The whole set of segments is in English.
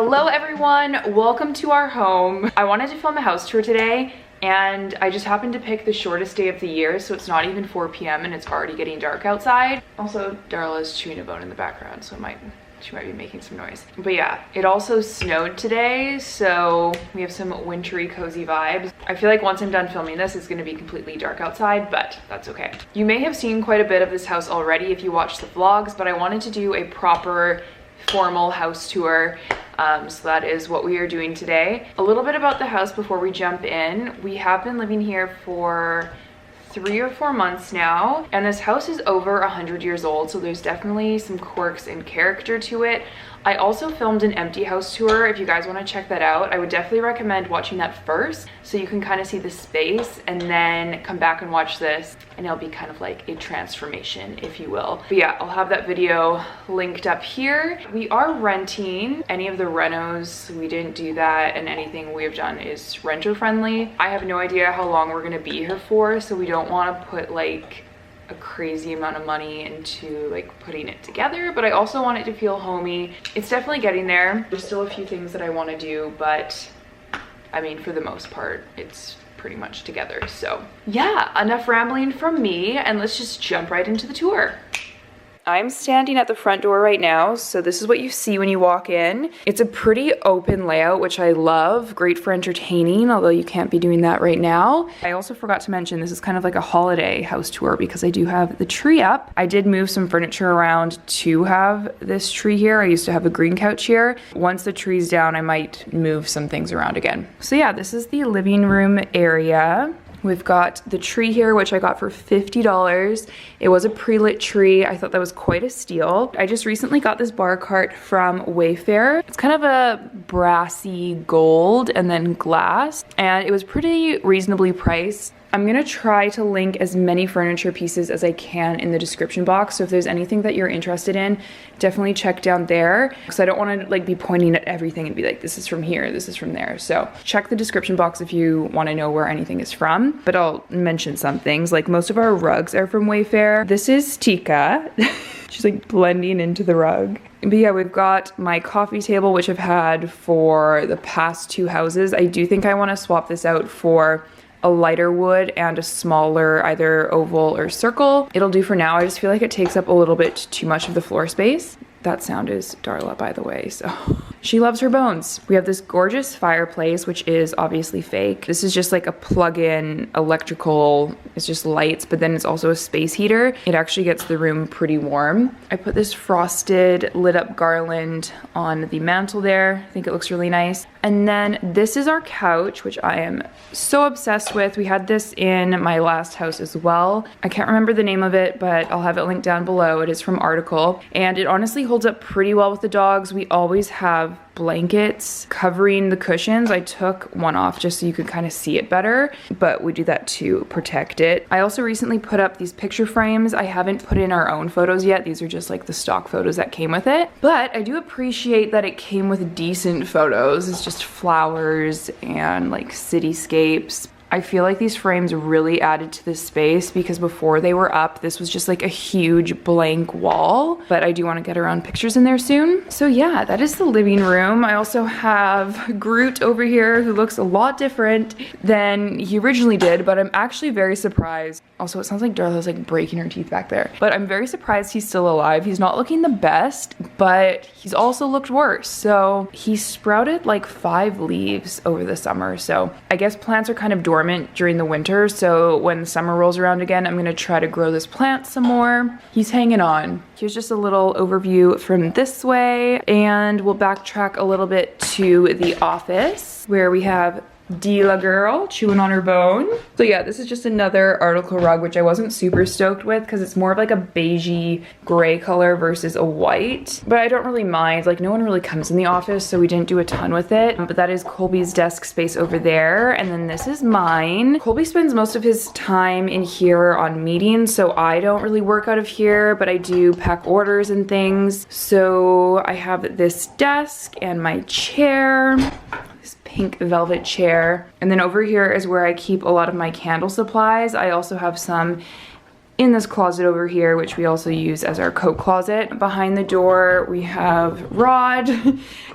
Hello everyone, welcome to our home. I wanted to film a house tour today and I just happened to pick the shortest day of the year, so it's not even 4 p.m. and it's already getting dark outside. Also, Darla's chewing a bone in the background, so she might be making some noise. But yeah, it also snowed today, so we have some wintry, cozy vibes. I feel like once I'm done filming this, it's gonna be completely dark outside, but that's okay. You may have seen quite a bit of this house already if you watch the vlogs, but I wanted to do a proper formal house tour. So that is what we are doing today. A little bit about the house before we jump in. We have been living here for 3 or 4 months now, and this house is over 100 years old, so there's definitely some quirks and character to it. I also filmed an empty house tour. If you guys want to check that out, I would definitely recommend watching that first so you can kind of see the space and then come back and watch this, and it'll be kind of like a transformation, if you will. But yeah, I'll have that video linked up here. We are renting. Any of the renos, we didn't do that, and anything we have done is renter friendly. I have no idea how long we're gonna be here for, so we don't want to put like a crazy amount of money into like putting it together, but I also want it to feel homey. It's definitely getting there. There's still a few things that I want to do, but I mean, for the most part, it's pretty much together. So yeah, enough rambling from me, and let's just jump right into the tour. I'm standing at the front door right now, so this is what you see when you walk in. It's a pretty open layout, which I love. Great for entertaining, although you can't be doing that right now. I also forgot to mention this is kind of like a holiday house tour because I do have the tree up. I did move some furniture around to have this tree here. I used to have a green couch here. Once the tree's down, I might move some things around again. So yeah, this is the living room area. We've got the tree here, which I got for $50. It was a pre-lit tree. I thought that was quite a steal. I just recently got this bar cart from Wayfair. It's kind of a brassy gold and then glass, and it was pretty reasonably priced. I'm gonna try to link as many furniture pieces as I can in the description box. So if there's anything that you're interested in, definitely check down there, because I don't wanna like be pointing at everything and be like, this is from here, this is from there. So check the description box if you wanna know where anything is from, but I'll mention some things. Like most of our rugs are from Wayfair. This is Tika. She's like blending into the rug. But yeah, we've got my coffee table, which I've had for the past 2 houses. I do think I wanna swap this out for a lighter wood and a smaller either oval or circle. It'll do for now. I just feel like it takes up a little bit too much of the floor space. That sound is Darla, by the way, so she loves her bones. We have this gorgeous fireplace, which is obviously fake. This is just like a plug-in electrical, it's just lights, but then it's also a space heater. It actually gets the room pretty warm. I put this frosted lit up garland on the mantle there. I think it looks really nice. And then this is our couch, which I am so obsessed with. We had this in my last house as well. I can't remember the name of it, but I'll have it linked down below. It is from Article, and it honestly holds up pretty well with the dogs. We always have blankets covering the cushions. I took one off just so you could kind of see it better, but we do that to protect it. I also recently put up these picture frames. I haven't put in our own photos yet. These are just like the stock photos that came with it, but I do appreciate that it came with decent photos. It's just flowers and like cityscapes. I feel like these frames really added to this space because before they were up, this was just like a huge blank wall, but I do want to get around pictures in there soon. So yeah, that is the living room. I also have Groot over here who looks a lot different than he originally did, but I'm actually very surprised. Also, it sounds like Darla's like breaking her teeth back there, but I'm very surprised he's still alive. He's not looking the best, but he's also looked worse. So he sprouted like 5 leaves over the summer. So I guess plants are kind of dormant during the winter, so when summer rolls around again, I'm gonna try to grow this plant some more. He's hanging on. Here's just a little overview from this way, and we'll backtrack a little bit to the office where we have Dila girl chewing on her bone. So yeah, this is just another Article rug, which I wasn't super stoked with because it's more of like a beigey gray color versus a white, but I don't really mind. Like no one really comes in the office, so we didn't do a ton with it. But that is Colby's desk space over there, and then this is mine. Colby spends most of his time in here on meetings, so I don't really work out of here, but I do pack orders and things. So I have this desk and my chair, this pink velvet chair. And then over here is where I keep a lot of my candle supplies. I also have some in this closet over here, which we also use as our coat closet. Behind the door, we have Rod,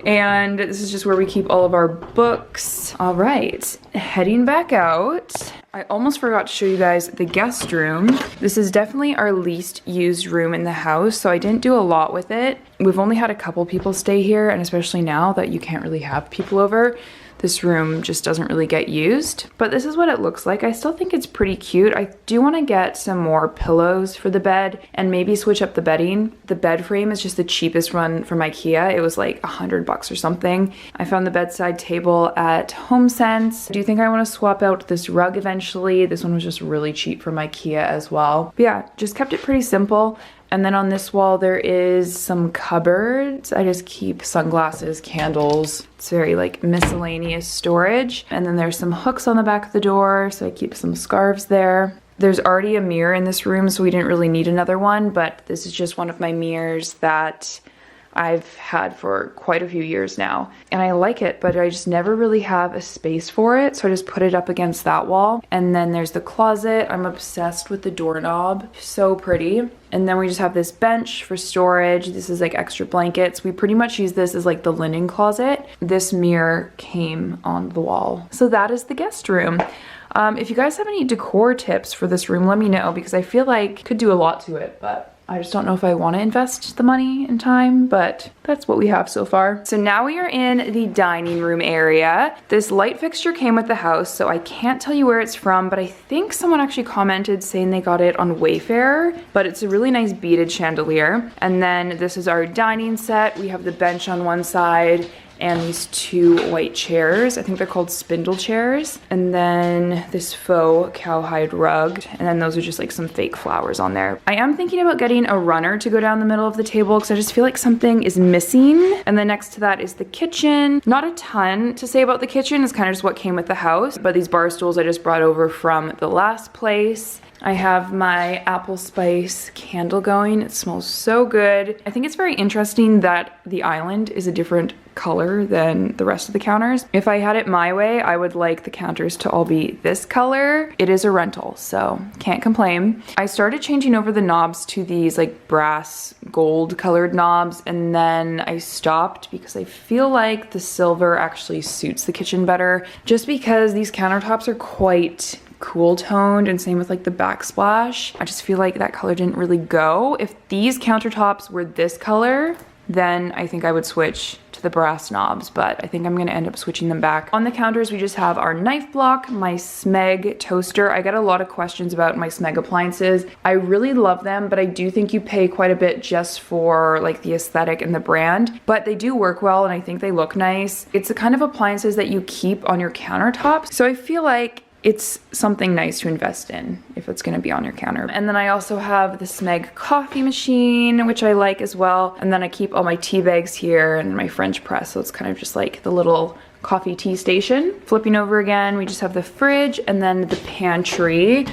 and this is just where we keep all of our books. All right, heading back out. I almost forgot to show you guys the guest room. This is definitely our least used room in the house, so I didn't do a lot with it. We've only had a couple people stay here, and especially now that you can't really have people over, this room just doesn't really get used. But this is what it looks like. I still think it's pretty cute. I do want to get some more pillows for the bed and maybe switch up the bedding. The bed frame is just the cheapest one from Ikea. It was like $100 or something. I found the bedside table at Homesense. I do think I want to swap out this rug eventually. This one was just really cheap from Ikea as well. But yeah, just kept it pretty simple. And then on this wall, there is some cupboards. I just keep sunglasses, candles. It's very like miscellaneous storage. And then there's some hooks on the back of the door, so I keep some scarves there. There's already a mirror in this room, so we didn't really need another one, but this is just one of my mirrors that I've had for quite a few years now. And I like it, but I just never really have a space for it, so I just put it up against that wall. And then there's the closet. I'm obsessed with the doorknob. So pretty. And then we just have this bench for storage. This is like extra blankets. We pretty much use this as like the linen closet. This mirror came on the wall. So that is the guest room. If you guys have any decor tips for this room, let me know, because I feel like I could do a lot to it, but I just don't know if I want to invest the money and time, but that's what we have so far. So now we are in the dining room area. This light fixture came with the house, so I can't tell you where it's from, but I think someone actually commented saying they got it on Wayfair, but it's a really nice beaded chandelier. And then this is our dining set. We have the bench on one side and these two white chairs. I think they're called spindle chairs. And then this faux cowhide rug. And then those are just like some fake flowers on there. I am thinking about getting a runner to go down the middle of the table because I just feel like something is missing. And then next to that is the kitchen. Not a ton to say about the kitchen. It's kind of just what came with the house. But these bar stools I just brought over from the last place. I have my apple spice candle going. It smells so good. I think it's very interesting that the island is a different color than the rest of the counters. If I had it my way, I would like the counters to all be this color. It is a rental, so can't complain. I started changing over the knobs to these like brass gold colored knobs, and then I stopped because I feel like the silver actually suits the kitchen better, just because these countertops are quite cool toned, and same with like the backsplash. I just feel like that color didn't really go. If these countertops were this color, then I think I would switch to the brass knobs, but I think I'm gonna end up switching them back. On the counters, we just have our knife block, my Smeg toaster. I get a lot of questions about my Smeg appliances. I really love them, but I do think you pay quite a bit just for like the aesthetic and the brand, but they do work well and I think they look nice. It's the kind of appliances that you keep on your countertops, so I feel like it's something nice to invest in if it's gonna be on your counter. And then I also have the Smeg coffee machine, which I like as well. And then I keep all my tea bags here and my French press, so it's kind of just like the little coffee tea station. Flipping over again, we just have the fridge and then the pantry.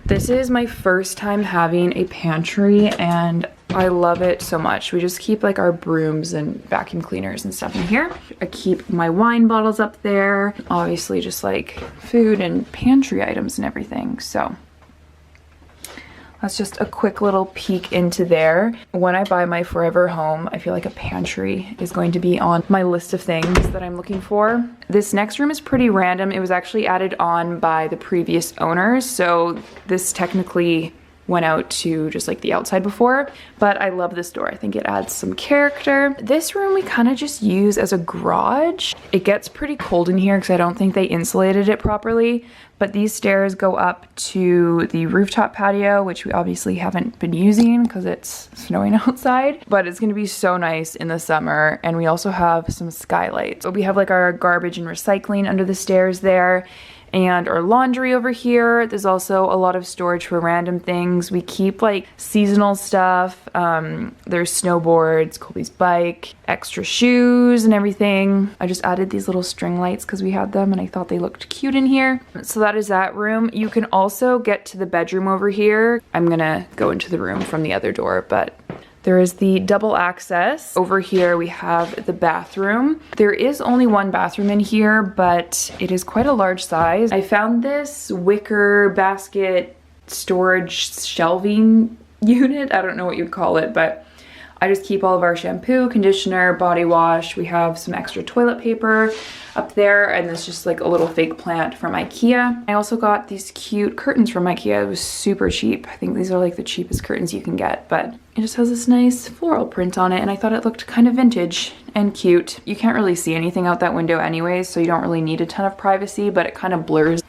This is my first time having a pantry and I love it so much. We just keep like our brooms and vacuum cleaners and stuff in here. I keep my wine bottles up there. Obviously just like food and pantry items and everything. So that's just a quick little peek into there. When I buy my forever home, I feel like a pantry is going to be on my list of things that I'm looking for. This next room is pretty random. It was actually added on by the previous owners, so this technically went out to just like the outside before, but I love this door. I think it adds some character. This room we kind of just use as a garage. It gets pretty cold in here because I don't think they insulated it properly, but these stairs go up to the rooftop patio, which we obviously haven't been using because it's snowing outside, but it's gonna be so nice in the summer. And we also have some skylights. So we have like our garbage and recycling under the stairs there, and our laundry over here. There's also a lot of storage for random things. We keep like seasonal stuff. There's snowboards, Colby's bike, extra shoes and everything. I just added these little string lights because we had them and I thought they looked cute in here. So that is that room. You can also get to the bedroom over here. I'm gonna go into the room from the other door, but there is the double access. Over here we have the bathroom. There is only one bathroom in here, but it is quite a large size. I found this wicker basket storage shelving unit. I don't know what you'd call it, but I just keep all of our shampoo, conditioner, body wash. We have some extra toilet paper up there, and this just like a little fake plant from Ikea. I also got these cute curtains from Ikea. It was super cheap. I think these are like the cheapest curtains you can get, but it just has this nice floral print on it, and I thought it looked kind of vintage and cute. You can't really see anything out that window anyways, so you don't really need a ton of privacy, but it kind of blurs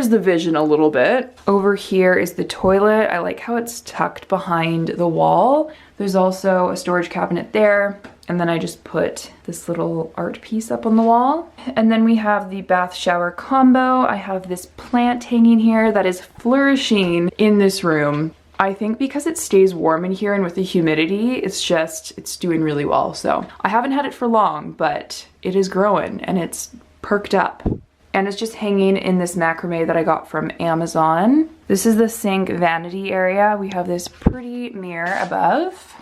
the vision a little bit. Over here is the toilet. I like how it's tucked behind the wall. There's also a storage cabinet there. And then I just put this little art piece up on the wall. And then we have the bath shower combo. I have this plant hanging here that is flourishing in this room. I think because it stays warm in here and with the humidity, it's doing really well. So I haven't had it for long, but it is growing and it's perked up. And it's just hanging in this macrame that I got from Amazon. This is the sink vanity area. We have this pretty mirror above.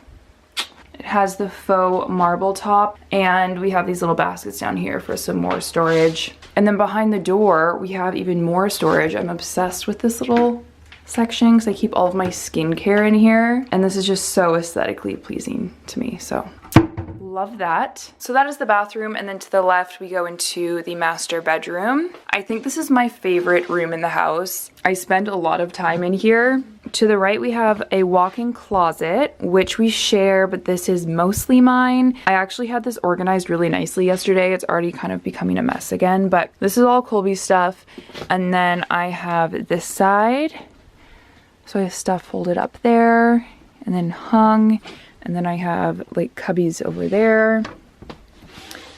It has the faux marble top, and we have these little baskets down here for some more storage. And then behind the door, we have even more storage. I'm obsessed with this little section because I keep all of my skincare in here, and this is just so aesthetically pleasing to me, so love that. So that is the bathroom, and then to the left we go into the master bedroom. I think this is my favorite room in the house. I spend a lot of time in here. To the right we have a walk-in closet, which we share, but this is mostly mine. I actually had this organized really nicely yesterday. It's already kind of becoming a mess again, but this is all Colby's stuff. And then I have this side. So I have stuff folded up there and then hung. And then I have like cubbies over there.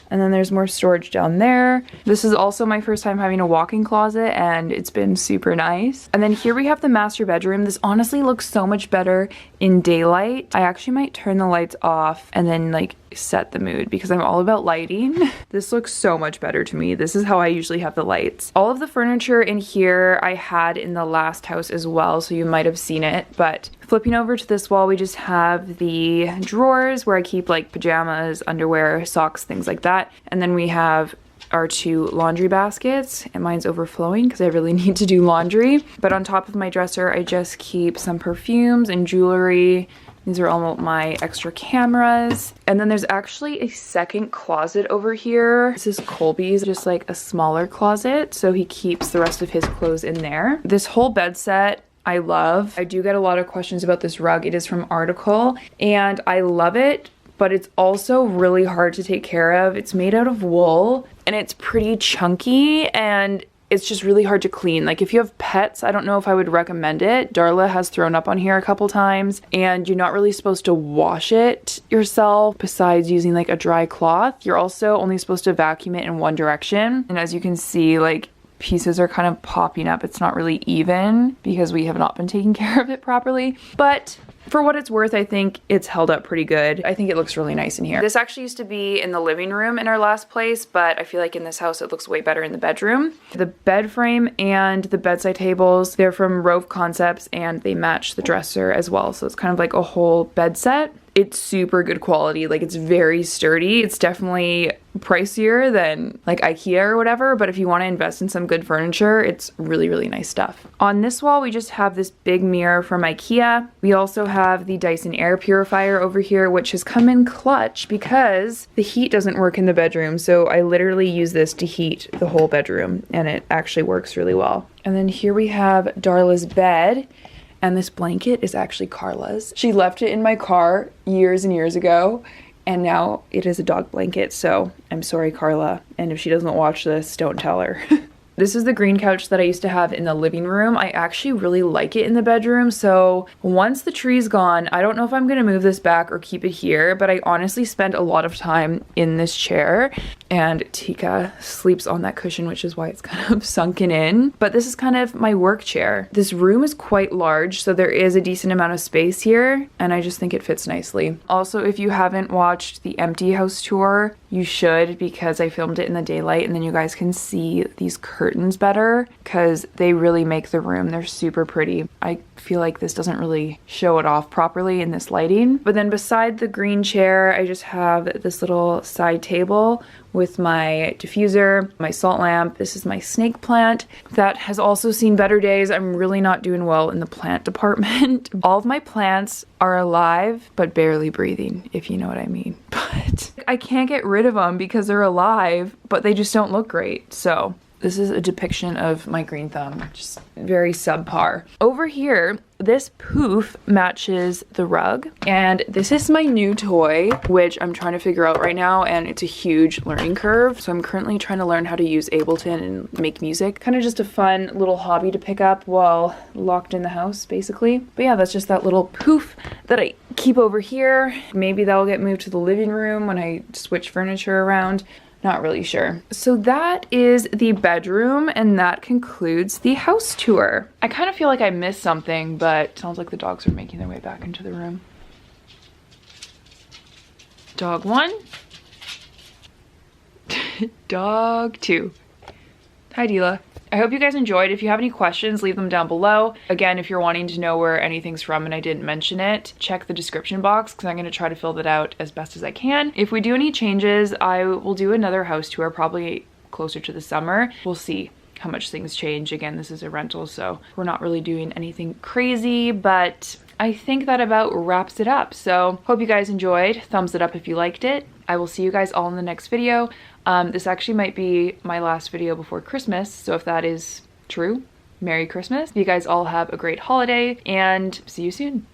And then there's more storage down there. This is also my first time having a walk-in closet, and it's been super nice. And then here we have the master bedroom. This honestly looks so much better in daylight. I actually might turn the lights off and then like set the mood because I'm all about lighting. This looks so much better to me. This is how I usually have the lights. All of the furniture in here I had in the last house as well, so you might have seen it, but flipping over to this wall, we just have the drawers where I keep like pajamas, underwear, socks, things like that. And then we have our 2 laundry baskets, and mine's overflowing because I really need to do laundry. But on top of my dresser, I just keep some perfumes and jewelry. These are all my extra cameras. And then there's actually a second closet over here. This is Colby's, just like a smaller closet, so he keeps the rest of his clothes in there. This whole bed set I love. I do get a lot of questions about this rug. It is from Article, and I love it, but it's also really hard to take care of. It's made out of wool, and it's pretty chunky, and it's just really hard to clean. Like if you have pets, I don't know if I would recommend it. Darla has thrown up on here a couple times, and you're not really supposed to wash it yourself besides using like a dry cloth. You're also only supposed to vacuum it in one direction. And as you can see, like pieces are kind of popping up. It's not really even because we have not been taking care of it properly. But for what it's worth, I think it's held up pretty good. I think it looks really nice in here. This actually used to be in the living room in our last place, but I feel like in this house it looks way better in the bedroom. The bed frame and the bedside tables, they're from Rove Concepts, and they match the dresser as well. So it's kind of like a whole bed set. It's super good quality. Like it's very sturdy. It's definitely pricier than like Ikea or whatever, but if you want to invest in some good furniture, it's really, really nice stuff. On this wall, we just have this big mirror from Ikea. We also have the Dyson air purifier over here, which has come in clutch because the heat doesn't work in the bedroom. So I literally use this to heat the whole bedroom, and it actually works really well. And then here we have Darla's bed. And this blanket is actually Carla's. She left it in my car years and years ago, and now it is a dog blanket, so I'm sorry, Carla. And if she doesn't watch this, don't tell her. This is the green couch that I used to have in the living room. I actually really like it in the bedroom, so once the tree's gone, I don't know if I'm gonna move this back or keep it here, but I honestly spend a lot of time in this chair, and Tika sleeps on that cushion, which is why it's kind of sunken in. But this is kind of my work chair. This room is quite large, so there is a decent amount of space here, and I just think it fits nicely. Also, if you haven't watched the empty house tour, you should, because I filmed it in the daylight and then you guys can see these curtains better because they really make the room. They're super pretty. I feel like this doesn't really show it off properly in this lighting. But then beside the green chair, I just have this little side table with my diffuser, my salt lamp. This is my snake plant that has also seen better days. I'm really not doing well in the plant department. All of my plants are alive, but barely breathing, if you know what I mean. But I can't get rid of them because they're alive, but they just don't look great. So this is a depiction of my green thumb, just very subpar. Over here, this Pouf matches the rug, and this is my new toy, which I'm trying to figure out right now, and it's a huge learning curve. So I'm currently trying to learn how to use Ableton and make music. Kind of just a fun little hobby to pick up while locked in the house, basically. But yeah, that's just that little Pouf that I keep over here. Maybe that'll get moved to the living room when I switch furniture around. Not really sure. So that is the bedroom, and that concludes the house tour. I kind of feel like I missed something, but it sounds like the dogs are making their way back into the room. Dog 1. Dog 2. Hi, Dila. I hope you guys enjoyed. If you have any questions, leave them down below. Again, if you're wanting to know where anything's from and I didn't mention it, check the description box because I'm going to try to fill that out as best as I can. If we do any changes, I will do another house tour probably closer to the summer. We'll see how much things change. Again, this is a rental, so we're not really doing anything crazy, but I think that about wraps it up. So hope you guys enjoyed. Thumbs it up if you liked it. I will see you guys all in the next video. This actually might be my last video before Christmas, so if that is true, Merry Christmas. You guys all have a great holiday, and see you soon.